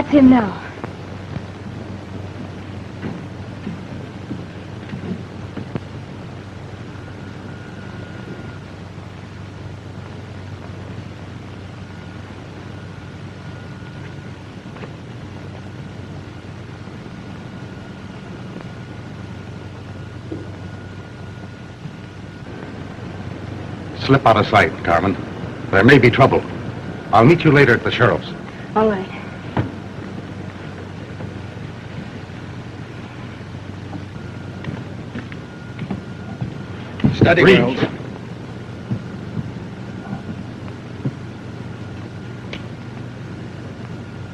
That's him now. Slip out of sight, Carmen. There may be trouble. I'll meet you later at the sheriff's. All right. Steady, girls.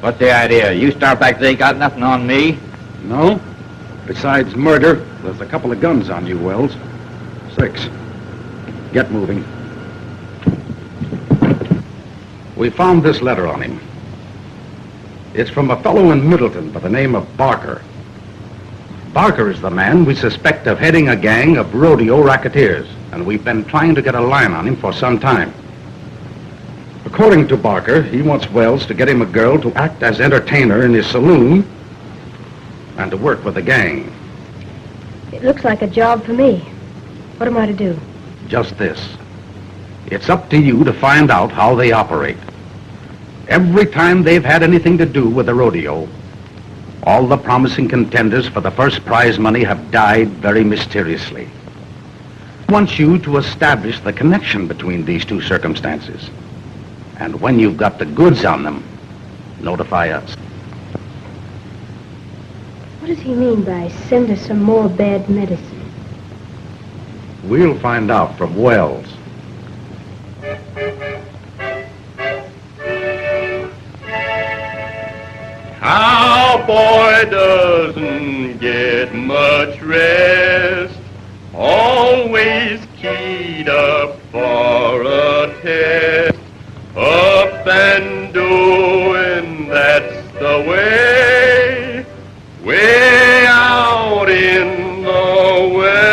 What's the idea? You start back there, you got nothing on me? No. Besides murder, there's a couple of guns on you, Wells. 6. Get moving. We found this letter on him. It's from a fellow in Middleton by the name of Barker. Barker is the man we suspect of heading a gang of rodeo racketeers, and we've been trying to get a line on him for some time. According to Barker, he wants Wells to get him a girl to act as entertainer in his saloon and to work with the gang. It looks like a job for me. What am I to do? Just this. It's up to you to find out how they operate. Every time they've had anything to do with the rodeo, all the promising contenders for the first prize money have died very mysteriously. I want you to establish the connection between these two circumstances. And when you've got the goods on them, notify us. What does he mean by send us some more bad medicine? We'll find out from Wells. Cowboy doesn't get much rest, always keyed up for a test, up and doing, that's the way, way out in the west.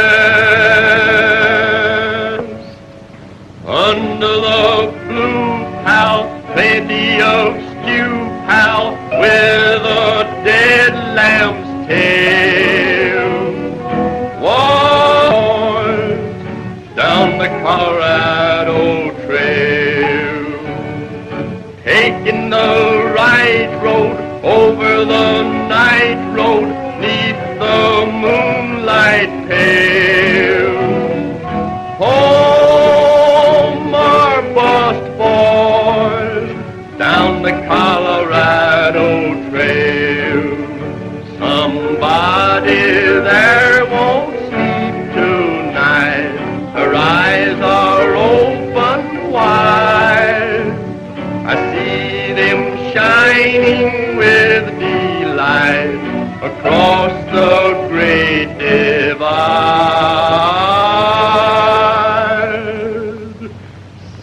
Under the blue pal, plenty of stew pal, with a dead lamb's tail. Boys, down the Colorado Trail, taking the right road over the night road, neath the moonlight pale. Home our bust boys, down the Colorado Trail. Somebody there won't sleep tonight. Her eyes are open wide. I see them shining with delight across the great divide.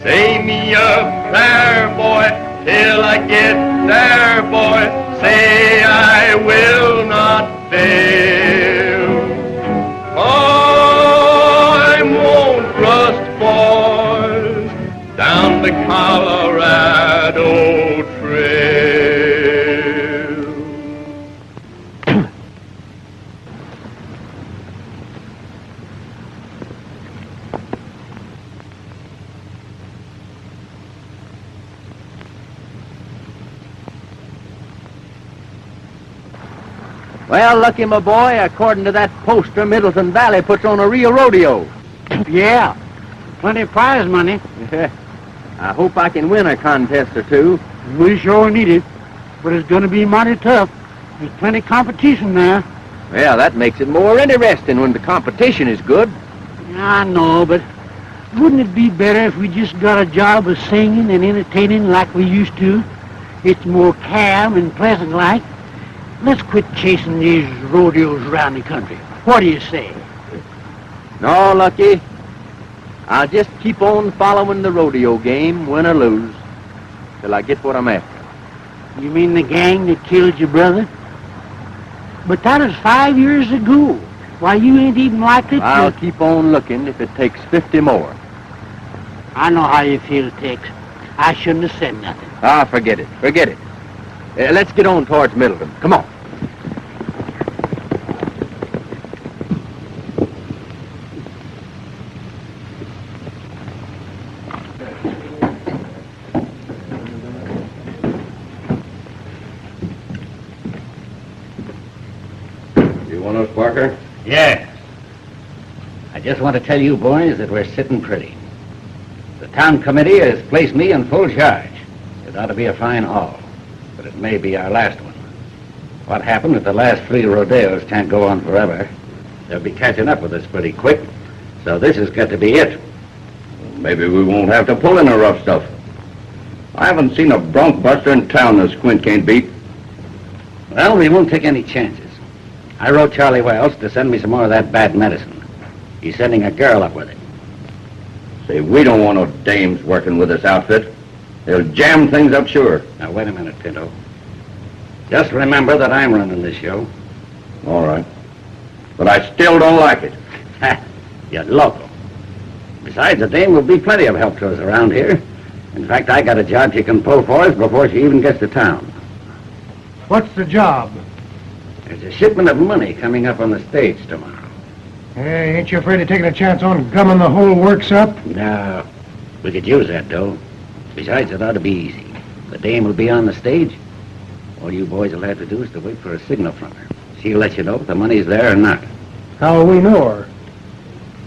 Say me a prayer, boy, till I get there, boy, say I will not fail. I won't rust, boys, down the Colorado Trail. Well, Lucky, my boy, according to that poster, Middleton Valley puts on a real rodeo. Yeah. Plenty of prize money. I hope I can win a contest or two. We sure need it. But it's going to be mighty tough. There's plenty of competition there. Well, that makes it more interesting when the competition is good. I know, but wouldn't it be better if we just got a job of singing and entertaining like we used to? It's more calm and pleasant like. Let's quit chasing these rodeos around the country. What do you say? No, Lucky. I'll just keep on following the rodeo game, win or lose, till I get what I'm after. You mean the gang that killed your brother? But that was 5 years ago. Why, you ain't even likely to... I'll keep on looking if it takes 50 more. I know how you feel, Tex. I shouldn't have said nothing. Ah, forget it. Forget it. Let's get on towards Middleton. Come on. You want us, Barker? Yes. I just want to tell you boys that we're sitting pretty. The town committee has placed me in full charge. It ought to be a fine haul, but it may be our last one. What happened at the last 3 rodeos can't go on forever. They'll be catching up with us pretty quick, so this has got to be it. Maybe we won't have to pull in the rough stuff. I haven't seen a bronc buster in town that Squint can't beat. Well, we won't take any chances. I wrote Charlie Wells to send me some more of that bad medicine. He's sending a girl up with it. Say, we don't want no dames working with this outfit. They'll jam things up sure. Now, wait a minute, Pinto. Just remember that I'm running this show. All right. But I still don't like it. Ha! You're local. Besides, the dame will be plenty of help to us around here. In fact, I got a job she can pull for us before she even gets to town. What's the job? There's a shipment of money coming up on the stage tomorrow. Hey, ain't you afraid of taking a chance on gumming the whole works up? No. We could use that dough. Besides, it ought to be easy. The dame will be on the stage. All you boys will have to do is to wait for a signal from her. She'll let you know if the money's there or not. How will we know her?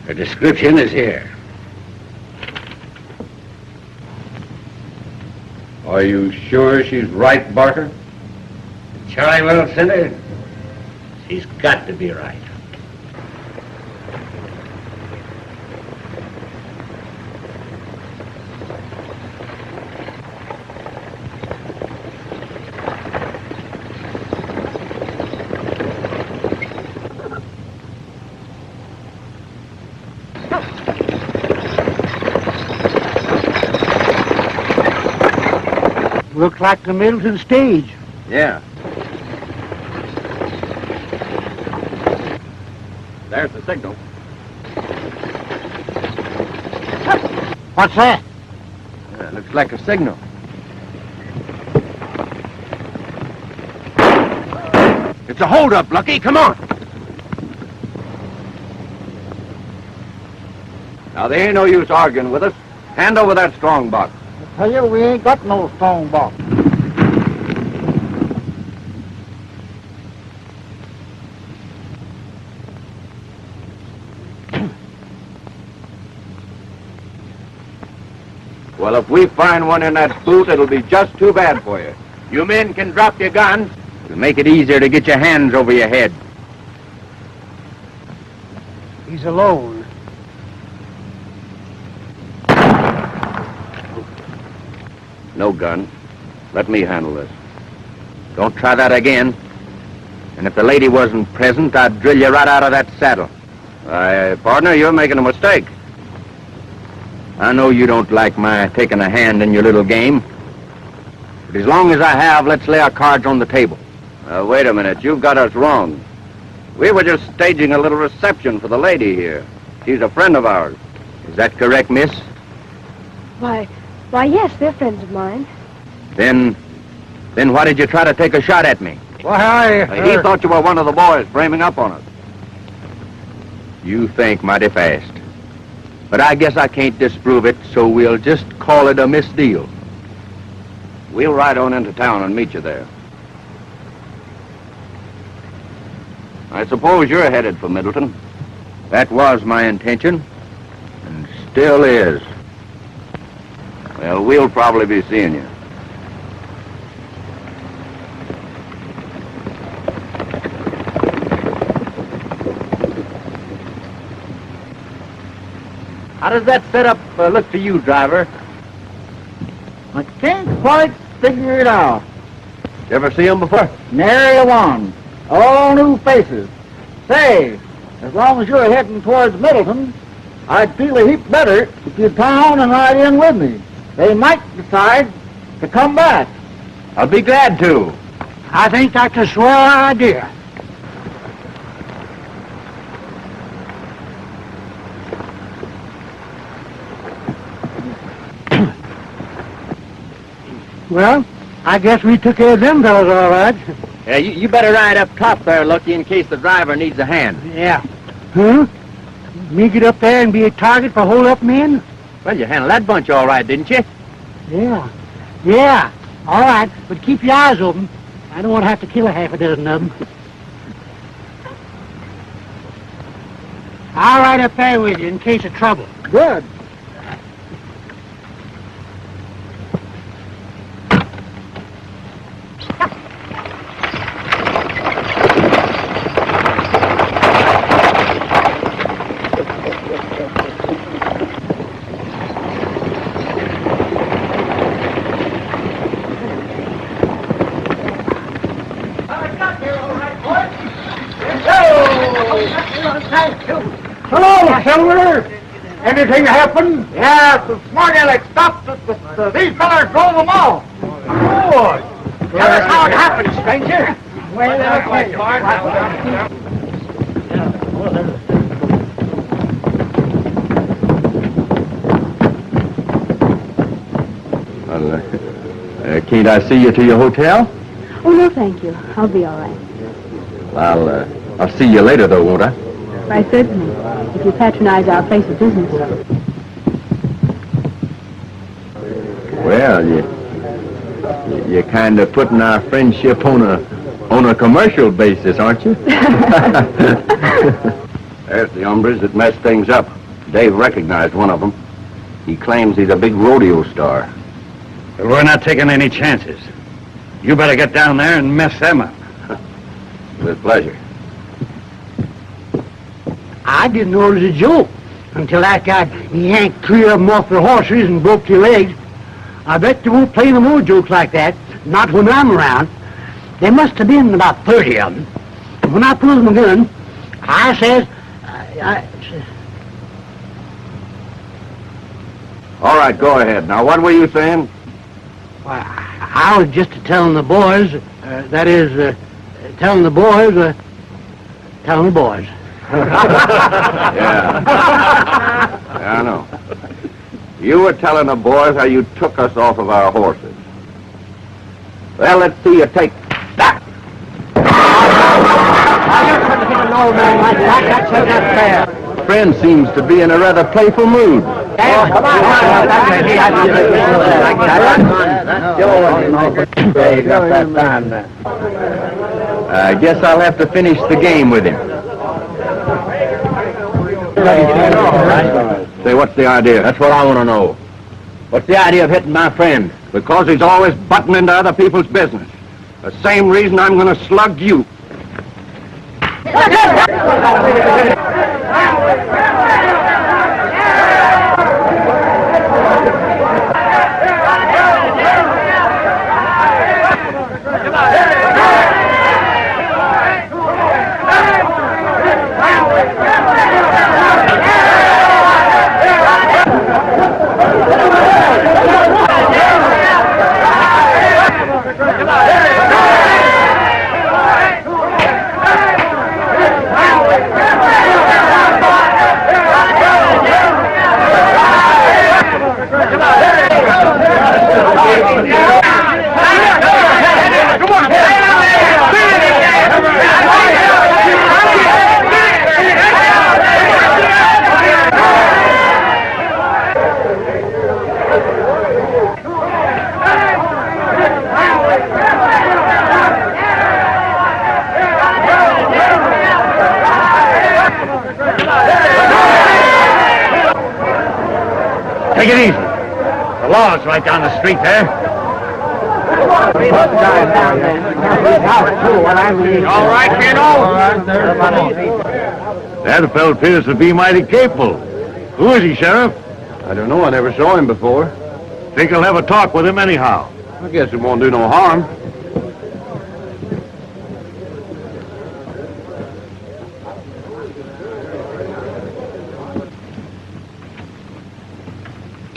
Her description is here. Are you sure she's right, Barker? Charlie Wells sent her? She's got to be right. Looks like the Middleton stage. Yeah. There's the signal. What's that? Looks like a signal. It's a holdup, Lucky. Come on. Now, there ain't no use arguing with us. Hand over that strong box. I tell you, we ain't got no strong box. Well, if we find one in that boot, it'll be just too bad for you. You men can drop your guns. It'll make it easier to get your hands over your head. He's alone. No gun. Let me handle this. Don't try that again. And if the lady wasn't present, I'd drill you right out of that saddle. Partner, you're making a mistake. I know you don't like my taking a hand in your little game. But as long as I have, let's lay our cards on the table. Wait a minute. You've got us wrong. We were just staging a little reception for the lady here. She's a friend of ours. Is that correct, miss? Why, yes, they're friends of mine. Then why did you try to take a shot at me? Why, He thought you were one of the boys framing up on us. You think mighty fast. But I guess I can't disprove it, so we'll just call it a misdeal. We'll ride on into town and meet you there. I suppose you're headed for Middleton. That was my intention, and still is. Well, we'll probably be seeing you. How does that setup look to you, driver? I can't quite figure it out. You ever see him before? Nary a one. All new faces. Say, as long as you're heading towards Middleton, I'd feel a heap better if you'd pound and ride in with me. They might decide to come back. I'll be glad to. I think that's a swell idea. Well, I guess we took care of them fellas all right. Yeah, you better ride up top there, Lucky, in case the driver needs a hand. Yeah. Huh? Me get up there and be a target for hold-up men? Well, you handled that bunch all right, didn't you? Yeah. Yeah. All right, but keep your eyes open. I don't want to have to kill a half a dozen of them. I'll ride up there with you in case of trouble. Good. Hello, Silver. Anything happen? Yeah, this morning they stopped us, but these fellas drove them off. Good. Tell us how it happened, stranger. Well, can't I see you to your hotel? Oh, no, thank you. I'll be all right. I'll see you later, though, won't I? Why, certainly. If you patronize our place of business. Well, you're kind of putting our friendship on a commercial basis, aren't you? There's the hombres that messed things up. Dave recognized one of them. He claims he's a big rodeo star. Well, we're not taking any chances. You better get down there and mess them up. With pleasure. I didn't know it was a joke until that guy yanked 3 of them off their horses and broke their legs. I bet they won't play no more jokes like that, not when I'm around. There must have been about 30 of them. And when I pulls my gun, I says, All right, go ahead. Now, what were you saying? I was just telling the boys, telling the boys. Yeah, I know. You were telling the boys how you took us off of our horses. Well, let's see you take that. Friend seems to be in a rather playful mood. I guess I'll have to finish the game with him. Say, what's the idea? That's what I want to know. What's the idea of hitting my friend? Because he's always butting into other people's business. The same reason I'm going to slug you. Take it easy. The law's right down the street there. All right, kiddo? That fellow appears to be mighty capable. Who is he, Sheriff? I don't know. I never saw him before. Think I'll have a talk with him anyhow. I guess it won't do no harm.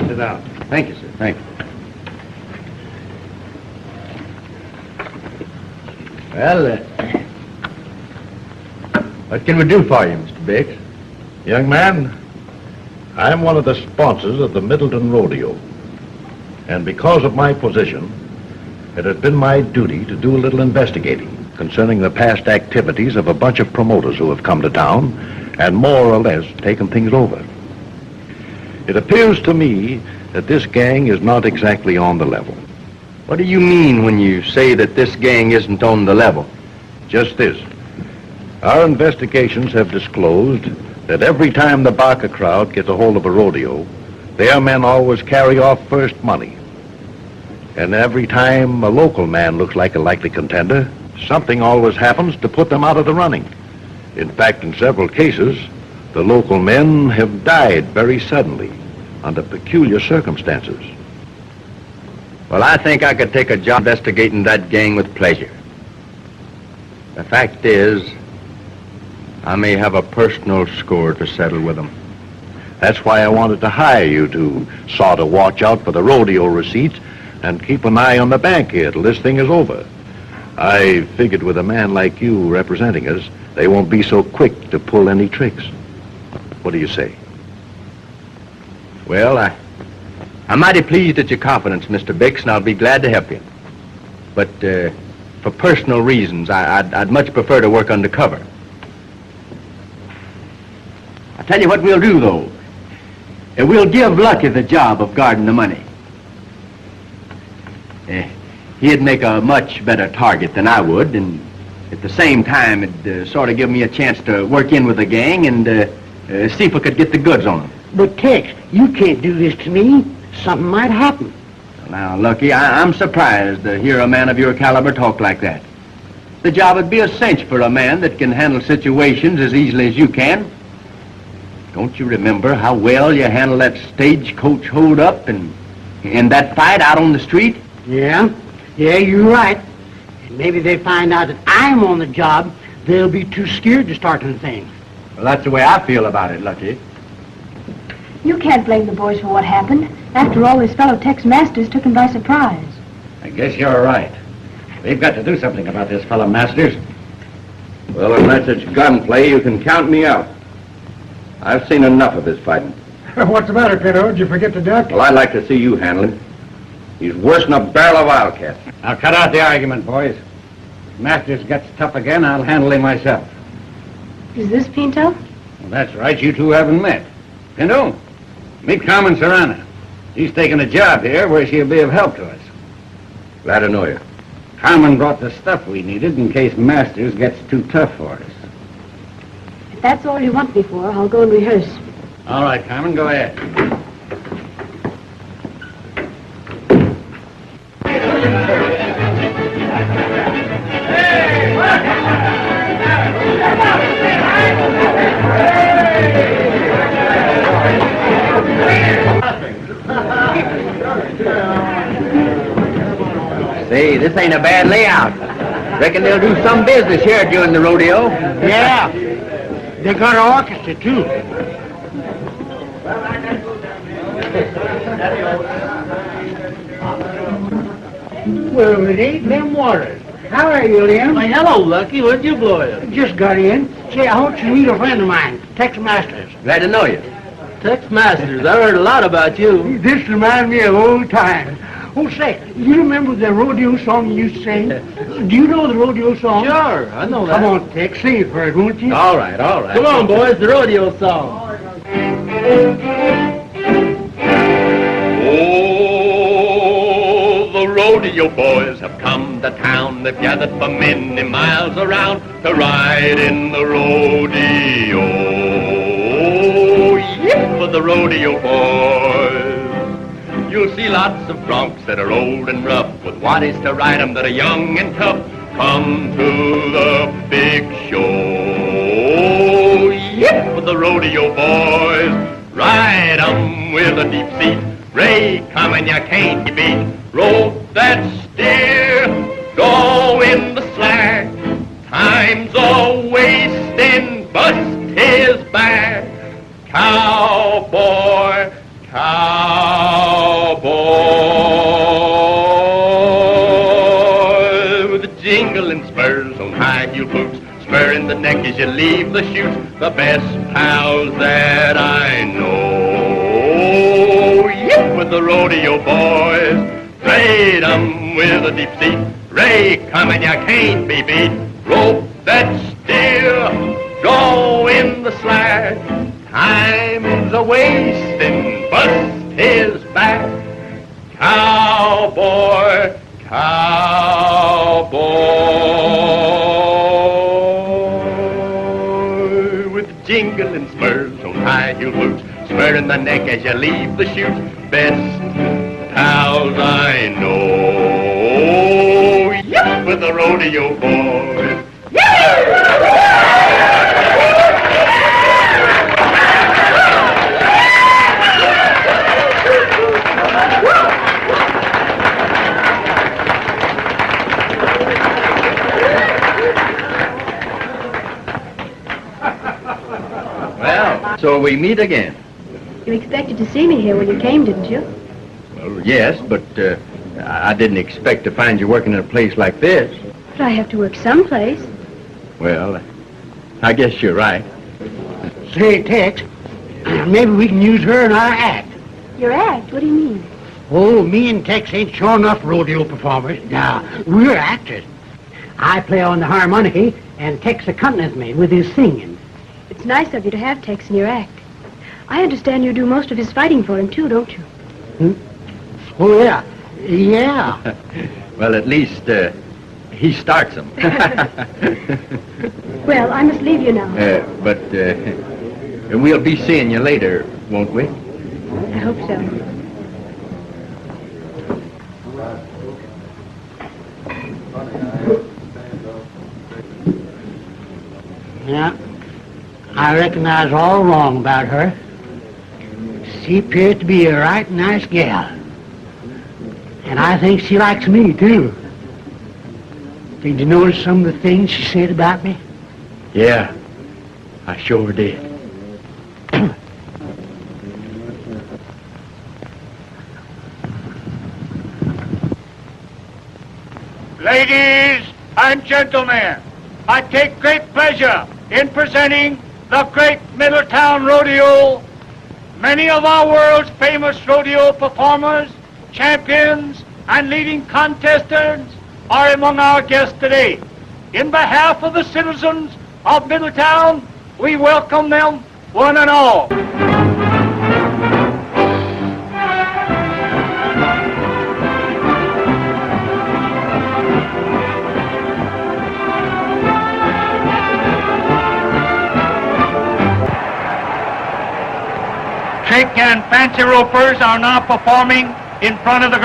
Sit down. Thank you, sir. Thank you. Well, what can we do for you, Mr. Biggs? Young man, I'm one of the sponsors of the Middleton Rodeo. And because of my position, it had been my duty to do a little investigating concerning the past activities of a bunch of promoters who have come to town and more or less taken things over. It appears to me that this gang is not exactly on the level. What do you mean when you say that this gang isn't on the level? Just this. Our investigations have disclosed that every time the Barker crowd gets a hold of a rodeo, their men always carry off first money. And every time a local man looks like a likely contender, something always happens to put them out of the running. In fact, in several cases, the local men have died very suddenly under peculiar circumstances. Well, I think I could take a job investigating that gang with pleasure. The fact is, I may have a personal score to settle with them. That's why I wanted to hire you to sort of watch out for the rodeo receipts and keep an eye on the bank here till this thing is over. I figured with a man like you representing us, they won't be so quick to pull any tricks. What do you say? Well, I'm mighty pleased at your confidence, Mr. Bix, and I'll be glad to help you. But for personal reasons, I'd much prefer to work undercover. I'll tell you what we'll do, though. We'll give Lucky the job of guarding the money. He'd make a much better target than I would, and at the same time, it'd sort of give me a chance to work in with the gang and see if we could get the goods on them. But Tex, you can't do this to me. Something might happen. Now, Lucky, I'm surprised to hear a man of your caliber talk like that. The job would be a cinch for a man that can handle situations as easily as you can. Don't you remember how well you handled that stagecoach hold-up and that fight out on the street? Yeah, you're right. And maybe they find out that I'm on the job, they'll be too scared to start anything. Well, that's the way I feel about it, Lucky. You can't blame the boys for what happened. After all, his fellow Tex Masters took him by surprise. I guess you're right. We've got to do something about this fellow Masters. Well, unless it's gunplay, you can count me out. I've seen enough of his fighting. What's the matter, Pinto? Did you forget to duck? Well, I'd like to see you handle him. He's worse than a barrel of wildcat. Now, cut out the argument, boys. If Masters gets tough again, I'll handle him myself. Is this Pinto? Well, that's right. You two haven't met. Pinto, meet Carmen Serrana. She's taking a job here where she'll be of help to us. Glad to know you. Carmen brought the stuff we needed in case Masters gets too tough for us. If that's all you want me for, I'll go and rehearse. All right, Carmen, go ahead. Say, this ain't a bad layout. Reckon they'll do some business here during the rodeo. Yeah. They got an orchestra, too. Well, it ain't them waters. How are you, Lynn? Why, hello, Lucky. Where'd you blow it? Just got in. Say, I want you to meet a friend of mine, Tex Masters. Glad to know you. Tex Masters. I heard a lot about you. This reminds me of old times. Oh, say, you remember the rodeo song you used to sing? Do you know the rodeo song? Sure, I know that. Come on, Tex, sing it for us, won't you? All right, all right. Come on, boys, the rodeo song. Oh, the rodeo boys have come to town. They've gathered from many miles around to ride in the rodeo. Yip for the rodeo boys. You'll see lots of broncs that are old and rough with waddies to ride 'em that are young and tough. Come to the big show. Yip for the rodeo boys. Ride 'em with a deep seat. Ray, come and you can't beat. Rope that steer, go in the slack. Time's a wasting, bust his back. Cowboy, cowboy, with the jingling spurs on high-heel boots, spur in the neck as you leave the chutes, the best pals that I know. Yip with the rodeo boys, trade 'em with a deep seat. Ray coming, you can't be beat. Rope that steer, go in the slack. Time's a wasting, bust his back. Cowboy, cowboy, with jingling spurs on high-heel boots, spurring the neck as you leave the chute. Best pals I know, yep, with the rodeo boys. Well, so we meet again. You expected to see me here when you came, didn't you? Well, yes, but I didn't expect to find you working in a place like this. But I have to work someplace. Well, I guess you're right. Say, Tex, maybe we can use her in our act. Your act? What do you mean? Oh, me and Tex ain't sure enough rodeo performers. Now, we're actors. I play on the harmonica, and Tex accompanies me with his singing. It's nice of you to have Tex in your act. I understand you do most of his fighting for him, too, don't you? Oh, yeah. Yeah. Well, at least he starts them. Well, I must leave you now. But we'll be seeing you later, won't we? I hope so. Yeah. I reckon I was all wrong about her. She appears to be a right nice gal. And I think she likes me, too. Did you notice some of the things she said about me? Yeah, I sure did. Ladies and gentlemen, I take great pleasure in presenting the great Middletown Rodeo. Many of our world's famous rodeo performers, champions, and leading contestants are among our guests today. In behalf of the citizens of Middletown, we welcome them one and all. Trick and fancy ropers are now performing in front of the...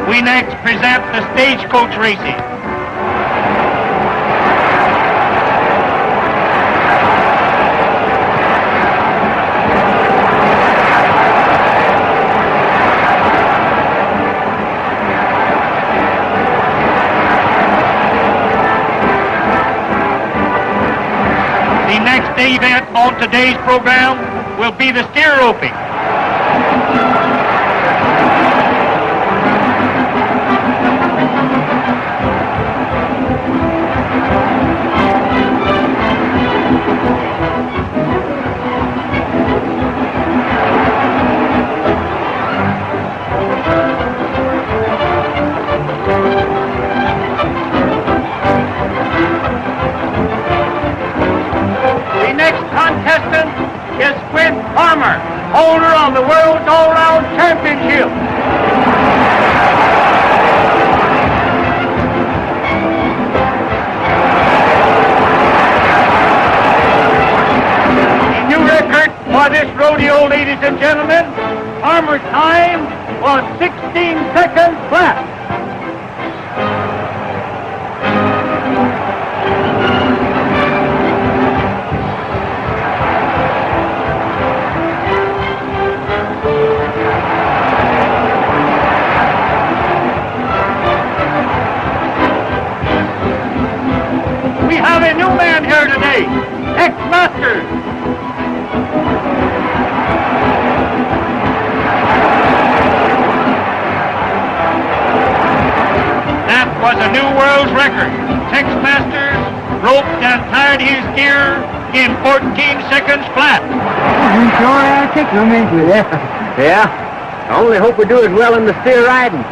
We next present the stagecoach racing. The next event on today's program will be the steer roping. Holder of the World's All-Round Championship. rodeo, ladies and gentlemen. Armor time was 16 seconds flat. We have a new man here today, Tex Ritter. That was a new world's record. Tex Masters roped and tied his gear in 14 seconds flat. You sure are tickling into it. Yeah? I only hope we do as well in the steer riding.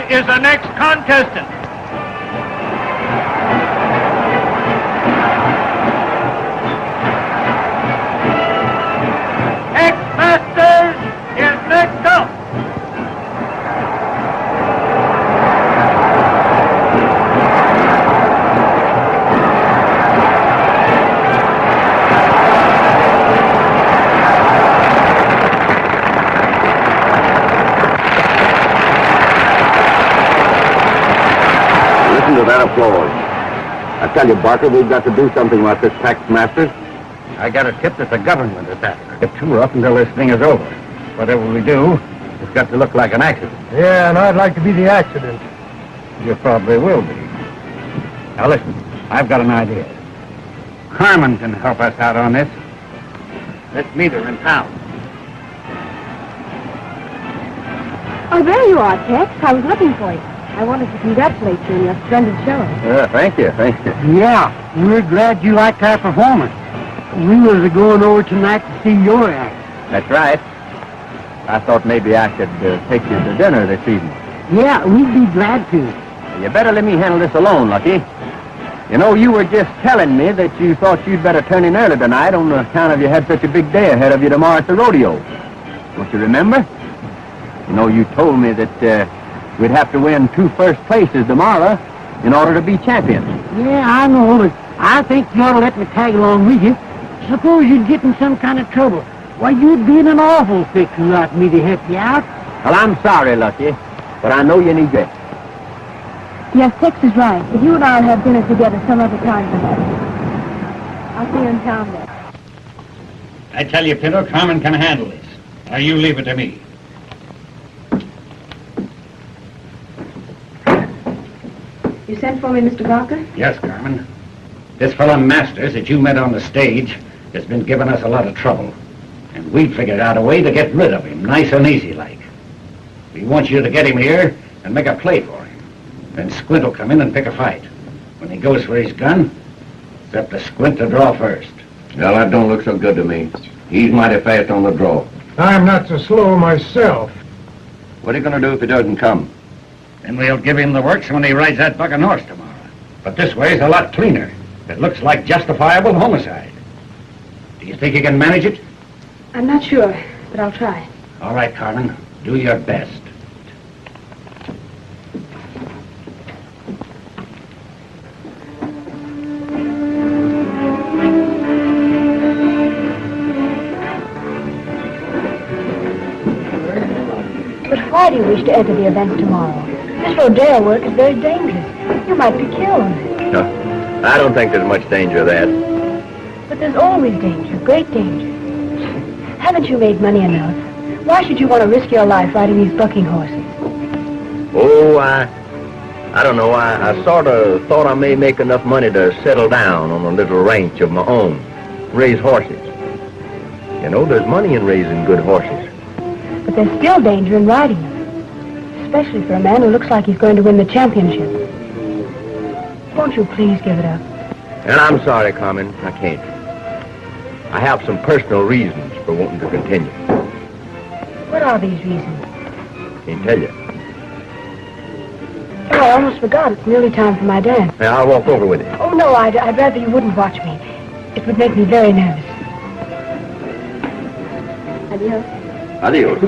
Is the next contestant. Tex Masters is next up. To that applause. I tell you, Barker, we've got to do something about this Tex Masters. I got a tip that the government is after. Get two up until this thing is over. Whatever we do, it's got to look like an accident. Yeah, and I'd like to be the accident. You probably will be. Now listen, I've got an idea. Carmen can help us out on this. Let's meet her in town. Oh, there you are, Tex. I was looking for you. I wanted to congratulate you on your splendid show. Thank you. Yeah, we're glad you liked our performance. We was going over tonight to see your act. That's right. I thought maybe I could take you to dinner this evening. Yeah, we'd be glad to. You better let me handle this alone, Lucky. You know, you were just telling me that you thought you'd better turn in early tonight on account of you had such a big day ahead of you tomorrow at the rodeo. Don't you remember? You know, you told me that we'd have to win 2 first places tomorrow in order to be champions. Yeah, I know, but I think you ought to let me tag along with you. Suppose you'd get in some kind of trouble. Why, you'd be in an awful fix without me to help you out. Well, I'm sorry, Lucky, but I know you need it. Yes, Tex is right. But you and I'll have dinner together some other time, perhaps. I'll see you in town then. I tell you, Pinto, Carmen can handle this. Now you leave it to me. You sent for me, Mr. Barker? Yes, Carmen. This fellow Masters that you met on the stage has been giving us a lot of trouble. And we've figured out a way to get rid of him, nice and easy like. We want you to get him here and make a play for him. Then Squint will come in and pick a fight. When he goes for his gun, it's up to Squint to draw first. Well, that don't look so good to me. He's mighty fast on the draw. I'm not so slow myself. What are you going to do if he doesn't come? Then we'll give him the works when he rides that bucking horse tomorrow. But this way's a lot cleaner. It looks like justifiable homicide. Do you think you can manage it? I'm not sure, but I'll try. All right, Carmen. Do your best. But why do you wish to enter the event tomorrow? This Rodeo work is very dangerous. You might be killed. No, I don't think there's much danger of that. But there's always danger, great danger. Haven't you made money enough? Why should you want to risk your life riding these bucking horses? Oh, I don't know. I sort of thought I may make enough money to settle down on a little ranch of my own, raise horses. You know, there's money in raising good horses. But there's still danger in riding them. Especially for a man who looks like he's going to win the championship. Won't you please give it up? And I'm sorry, Carmen, I can't. I have some personal reasons for wanting to continue. What are these reasons? Can't tell you. Oh, I almost forgot. It's nearly time for my dance. Yeah, I'll walk over with you. Oh, no, I'd rather you wouldn't watch me. It would make me very nervous. Adios. Adios.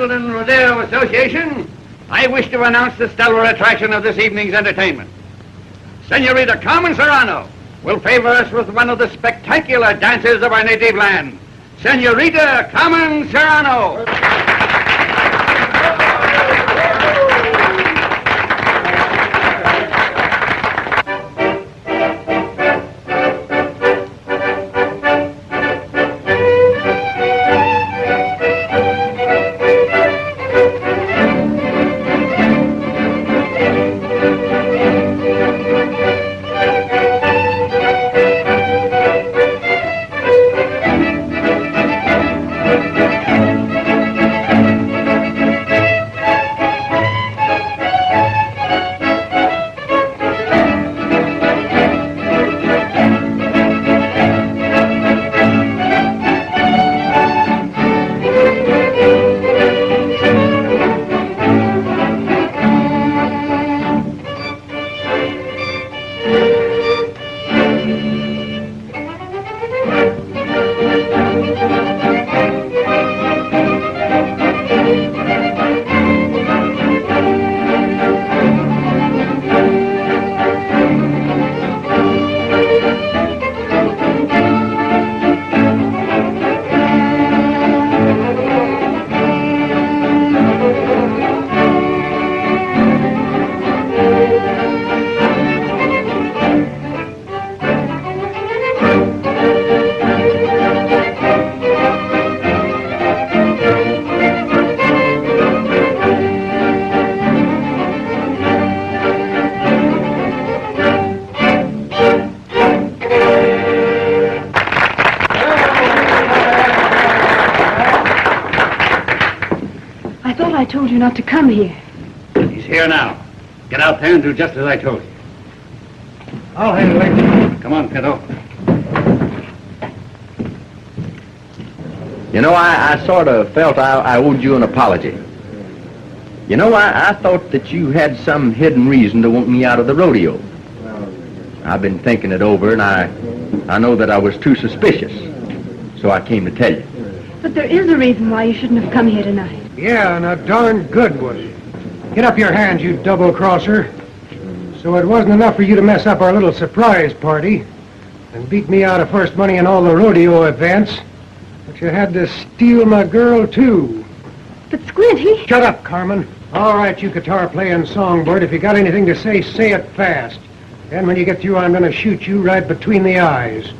Rodeo Association, I wish to announce the stellar attraction of this evening's entertainment. Senorita Carmen Serrano will favor us with one of the spectacular dances of our native land. Senorita Carmen Serrano. I told you not to come here. He's here now. Get out there and do just as I told you. I'll handle it. Come on, Pinto. You know, I sort of felt I owed you an apology. You know, I thought that you had some hidden reason to want me out of the rodeo. I've been thinking it over, and I know that I was too suspicious, so I came to tell you. But there is a reason why you shouldn't have come here tonight. Yeah, and a darn good one. Get up your hands, you double-crosser. So it wasn't enough for you to mess up our little surprise party and beat me out of first money in all the rodeo events, but you had to steal my girl, too. But Squint, he... Shut up, Carmen. All right, you guitar-playing songbird, if you got anything to say it fast. And when you get through, I'm going to shoot you right between the eyes.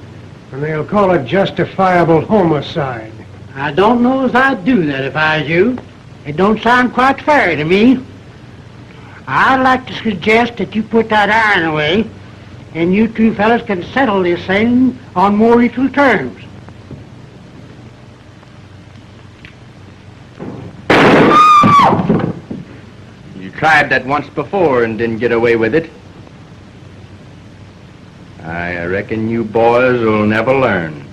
And they'll call it justifiable homicide. I don't know as I'd do that if I was you. It don't sound quite fair to me. I'd like to suggest that you put that iron away, and you two fellas can settle this thing on more equal terms. You tried that once before and didn't get away with it. I reckon you boys will never learn.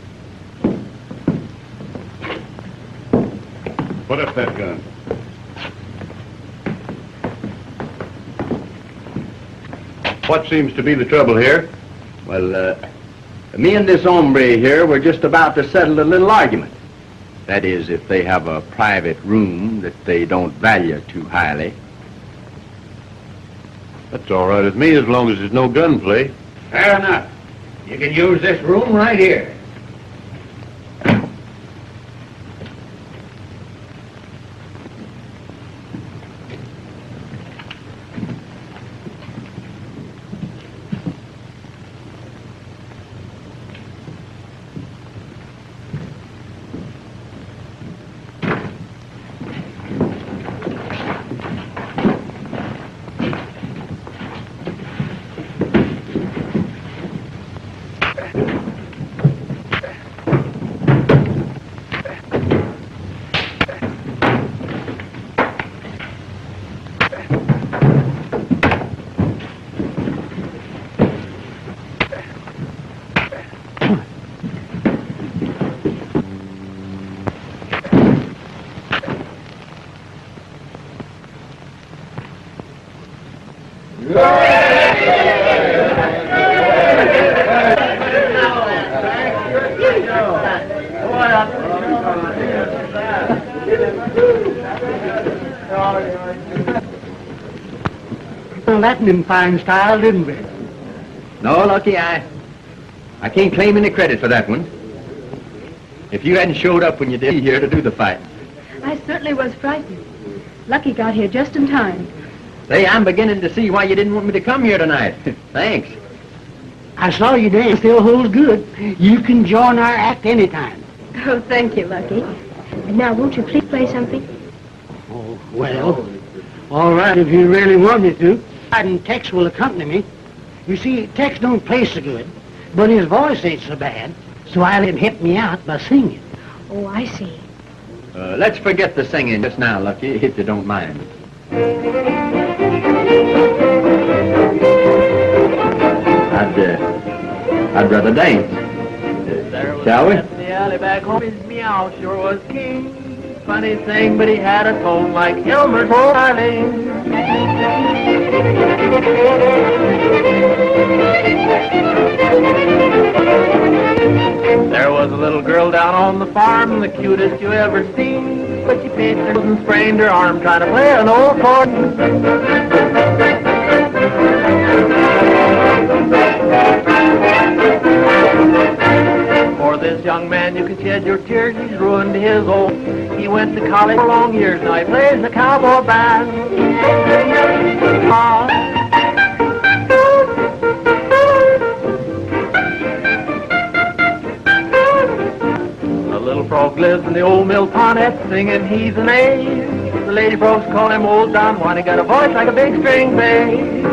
Put up that gun. What seems to be the trouble here? Well, Me and this hombre here were just about to settle a little argument. That is, if they have a private room that they don't value too highly. That's all right with me as long as there's no gunplay. Fair enough. You can use this room right here. Well, that in fine style, didn't we? No, Lucky, I can't claim any credit for that one. If you hadn't showed up when you did here to do the fight. I certainly was frightened. Lucky got here just in time. Say, I'm beginning to see why you didn't want me to come here tonight. Thanks. I saw you dance. Still holds good. You can join our act anytime. Oh, thank you, Lucky. And now, won't you please play something? Oh, well, all right, if you really want me to. And Tex will accompany me. You see, Tex don't play so good, but his voice ain't so bad, so I let him help me out by singing. Oh, I see. Let's forget the singing just now, Lucky, if you don't mind. I'd rather dance. Shall we? The alley back home, his meow sure was king. Funny thing, but he had a tone like Elmer's darling. There was a little girl down on the farm, the cutest you ever seen. But she pinched her and sprained her arm trying to play an old chord. For this young man, you can shed your tears, he's ruined his old. He went to college for long years, now he plays the cowboy band. A little frog lives in the old mill pond, singing he's an ace. The lady frogs call him Old Don Juan, he got a voice like a big string bass.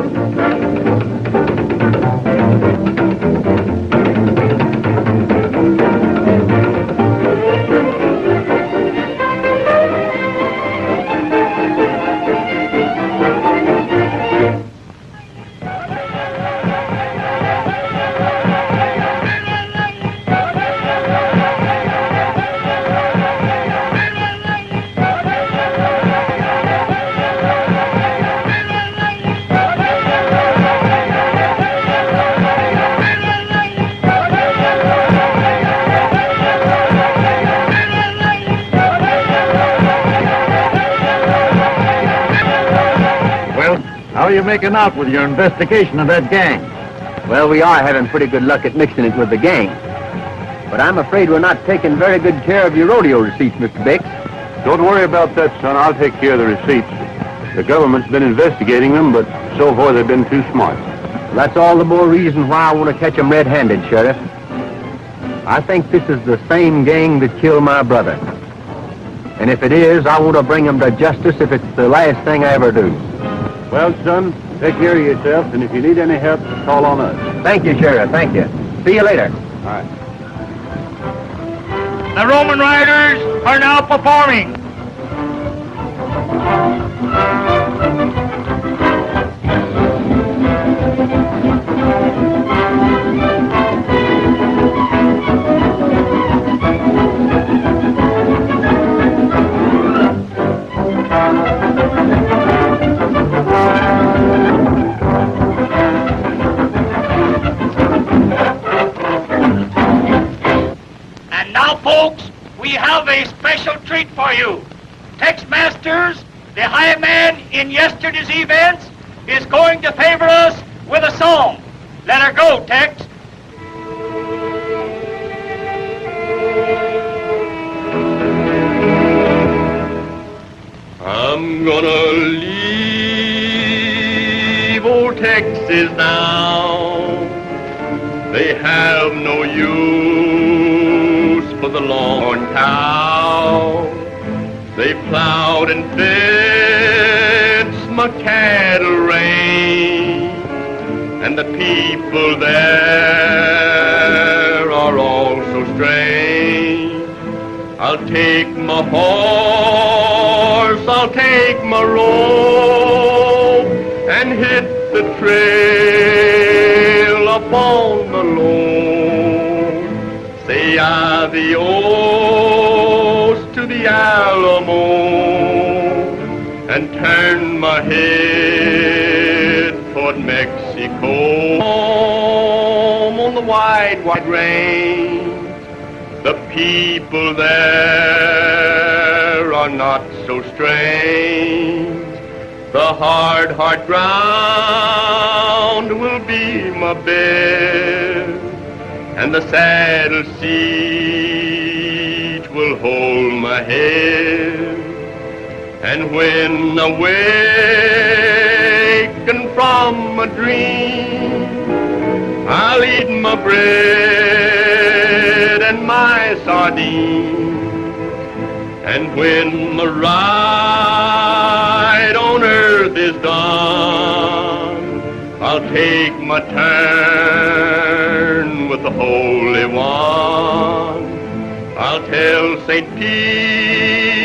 How are you making out with your investigation of that gang? Well, we are having pretty good luck at mixing it with the gang. But I'm afraid we're not taking very good care of your rodeo receipts, Mr. Bix. Don't worry about that, son. I'll take care of the receipts. The government's been investigating them, but so far they've been too smart. Well, that's all the more reason why I want to catch them red-handed, Sheriff. I think this is the same gang that killed my brother. And if it is, I want to bring them to justice if it's the last thing I ever do. Well, son, take care of yourself, and if you need any help, call on us. Thank you, Sheriff. Thank you. See you later. All right. The Roman riders are now performing. special treat for you. Tex Masters, the high man in yesterday's events, is going to favor us with a song. Let her go, Tex. I'm gonna leave old Texas now. They have no use for the long cow. They plowed and fenced my cattle range, and the people there are all so strange. I'll take my horse, I'll take my rope, and hit the trail up on the low. Say adios to the Alamo, and turn my head toward Mexico. Home on the wide, wide range. The people there are not so strange. The hard, hard ground will be my bed, and the saddle seat will hold my head. And when awakened from a dream, I'll eat my bread and my sardines. And when the ride on earth is done, I'll take my turn with the Holy One. I'll tell St. Peter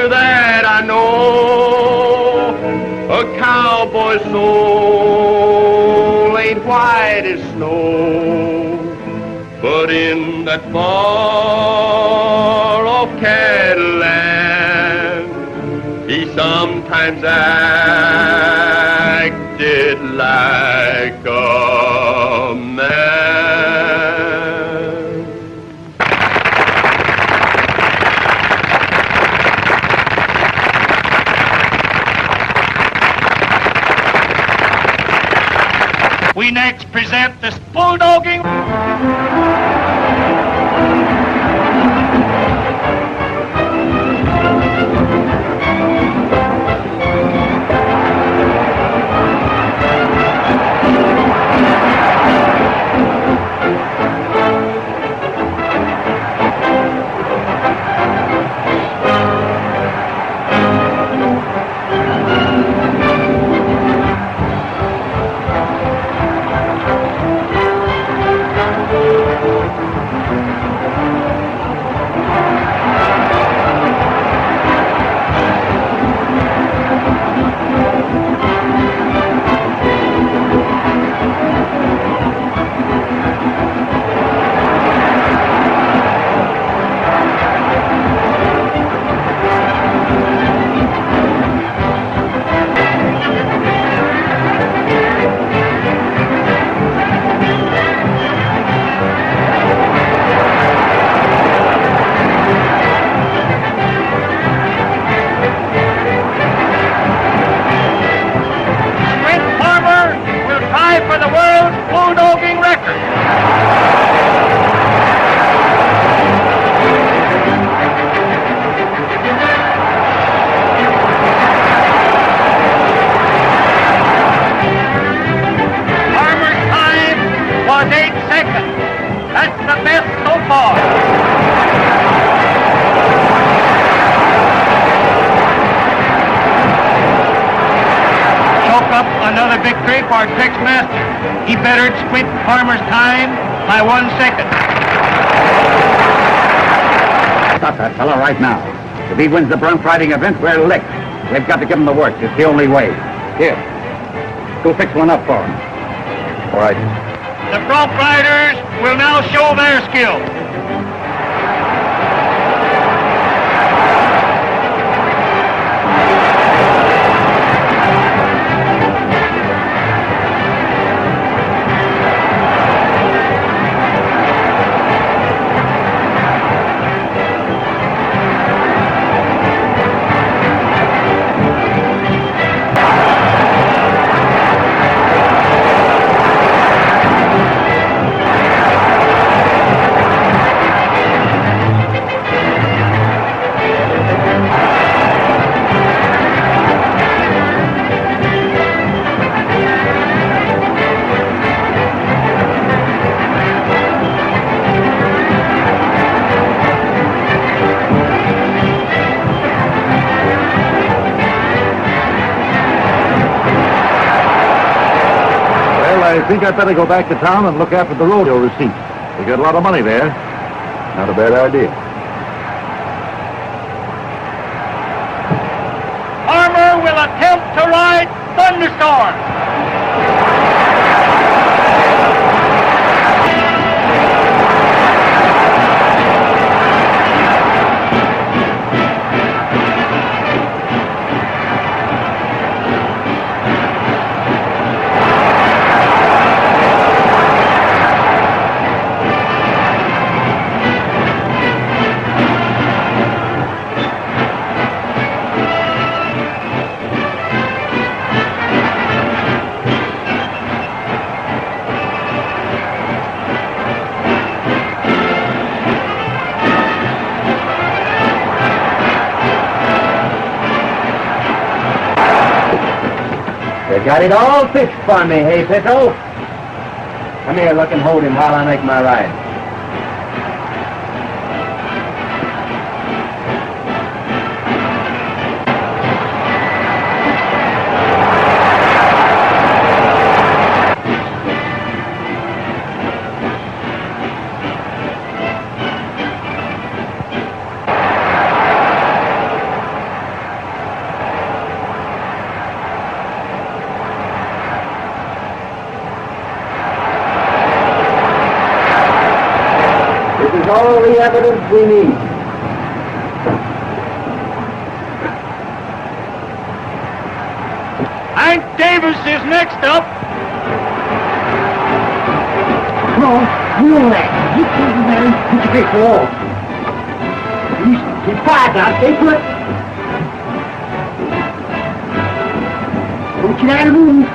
that I know a cowboy's soul ain't white as snow, but in that far-off cattle land, he sometimes acted like a man. We next present this bulldogging. Another victory for Tex Master. He bettered Squint Farmer's time by 1 second. Stop that fella right now. If he wins the bronc riding event, we're licked. We've got to give him the works. It's the only way. Here, go fix one up for him. All right. The bronc riders will now show their skill. I think I'd better go back to town and look after the rodeo receipts. We got a lot of money there. Not a bad idea. Farmer will attempt to ride Thunderstorm. You got it all fixed for me, hey, Pinto? Come here, look and hold him while I make my ride. All the evidence we need. Hank Davis is next up. Come on, you all that. You keep your man, put your face to the wall. Keep quiet now, stay put. Don't you dare move.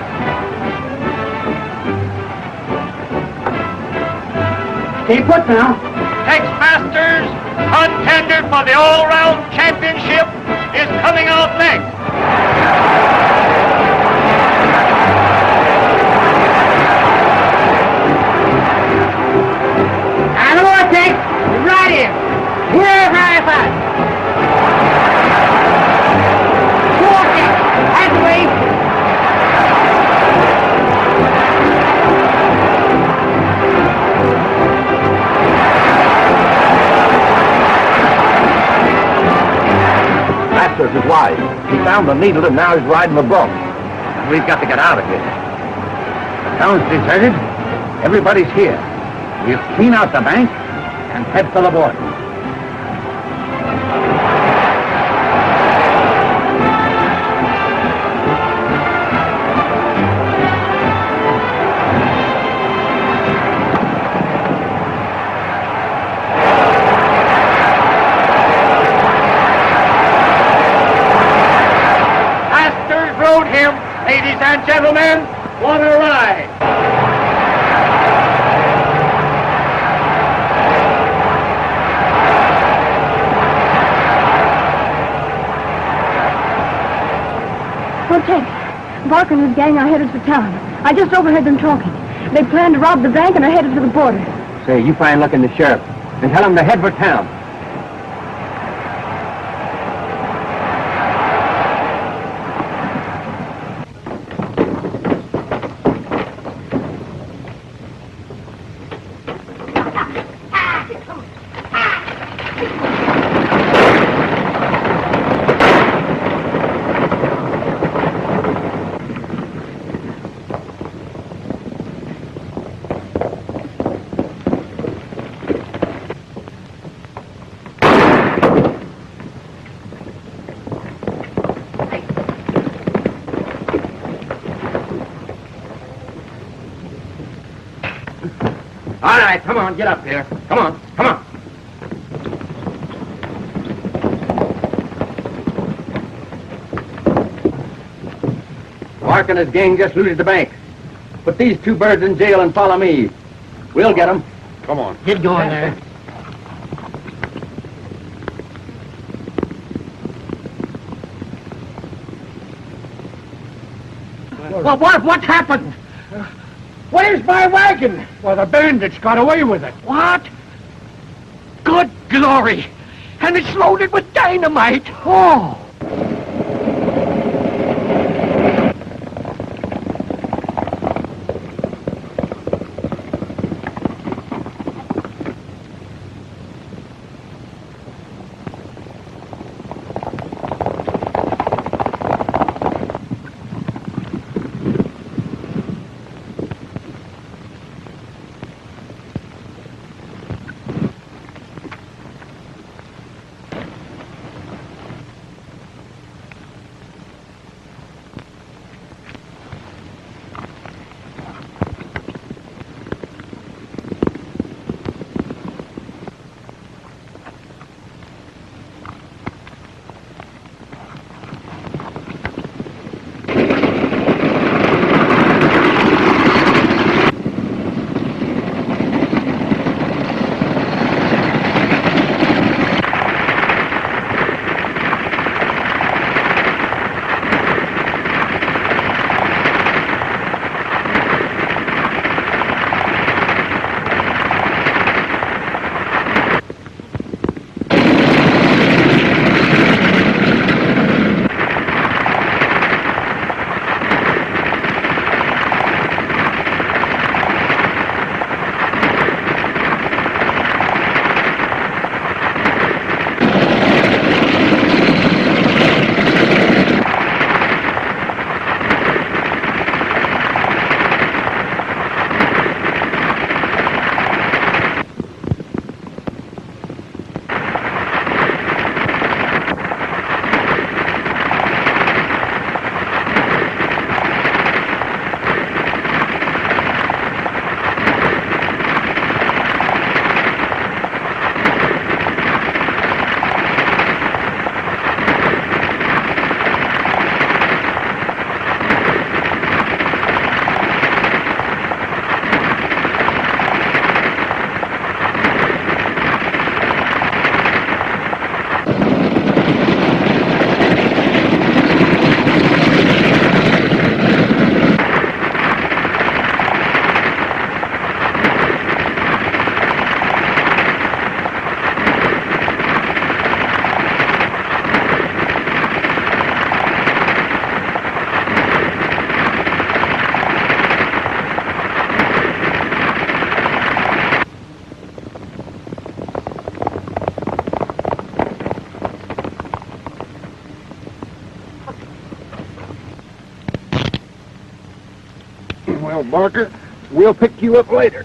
Stay put now. Tex Masters, contender for the all-round championship, is coming out next. I know what, Tex. You're right here. Here, very fast. Go on, Tex. That's the way. Masters is wise. He found the needle and now he's riding the bump. We've got to get out of here. The town's deserted. Everybody's here. We'll clean out the bank and head for the border. Ladies and gentlemen, what a ride! Well, Tex, Barker and his gang are headed for town. I just overheard them talking. They plan to rob the bank and are headed for the border. Say, you find luck in the sheriff and tell him to head for town. All right, come on, get up here. Come on, come on. Mark and his gang just looted the bank. Put these two birds in jail and follow me. We'll get them. Come on. Get going there. Well, what's happened? Where's my wagon? Well, the bandits got away with it. What? Good glory! And it's loaded with dynamite! Oh! Now, Barker, we'll pick you up later.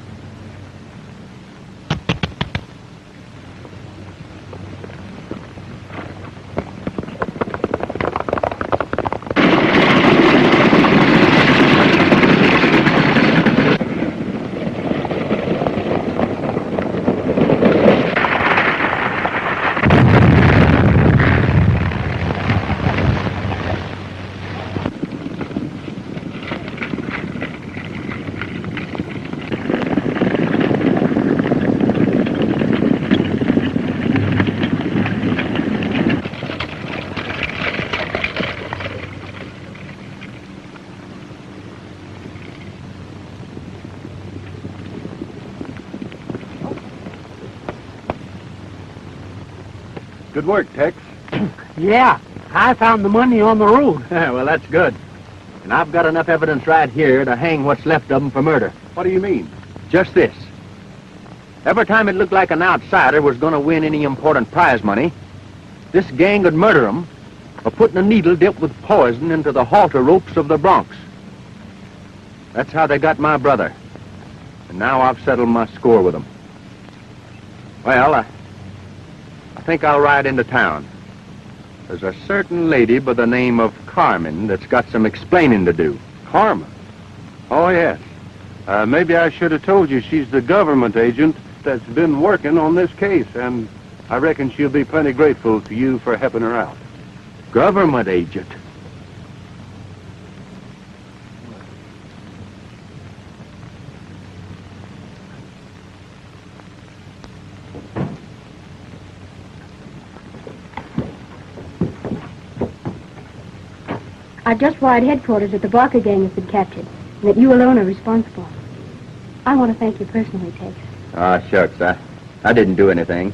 Good work, Tex. Yeah, I found the money on the road. Well, that's good. And I've got enough evidence right here to hang what's left of them for murder. What do you mean? Just this. Every time it looked like an outsider was going to win any important prize money, this gang would murder them for putting a needle dipped with poison into the halter ropes of the broncs. That's how they got my brother. And now I've settled my score with them. Well, I think I'll ride into town. There's a certain lady by the name of Carmen that's got some explaining to do. Carmen? Oh, yes. Maybe I should have told you she's the government agent that's been working on this case, and I reckon she'll be plenty grateful to you for helping her out. Government agent? I've just wired headquarters that the Barker gang has been captured, and that you alone are responsible. I want to thank you personally, Tex. Ah, shucks, I didn't do anything.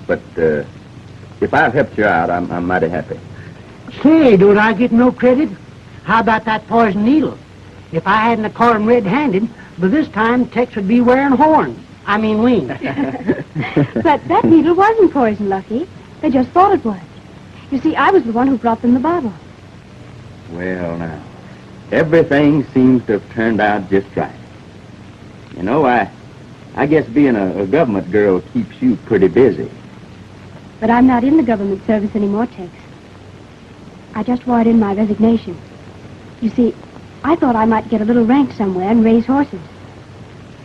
But, if I've helped you out, I'm mighty happy. Say, don't I get no credit? How about that poison needle? If I hadn't a caught him red-handed, by this time Tex would be wearing horns. I mean wings. But that needle wasn't poison, Lucky. They just thought it was. You see, I was the one who brought them the bottle. Well, now, everything seems to have turned out just right. You know, I guess being a government girl keeps you pretty busy. But I'm not in the government service anymore, Tex. I just wired in my resignation. You see, I thought I might get a little rank somewhere and raise horses.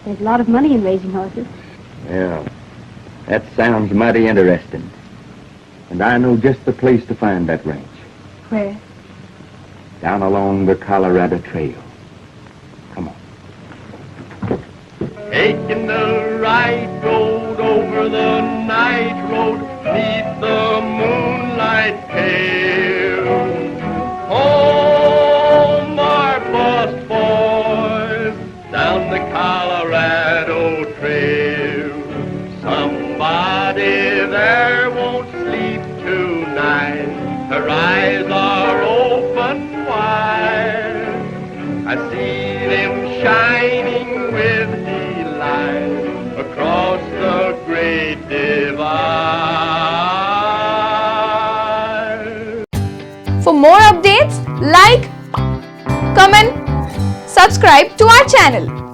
There's a lot of money in raising horses. Well, that sounds mighty interesting. And I know just the place to find that ranch. Where? Down along the Colorado Trail. Come on. Taking the right road over the night road, neath the moonlight pale. Home, our bust boys, down the Colorado Trail. Somebody there won't sleep tonight. Her eyes are open wide. I see them shining with delight across the great divide. For more updates, like, comment, subscribe to our channel.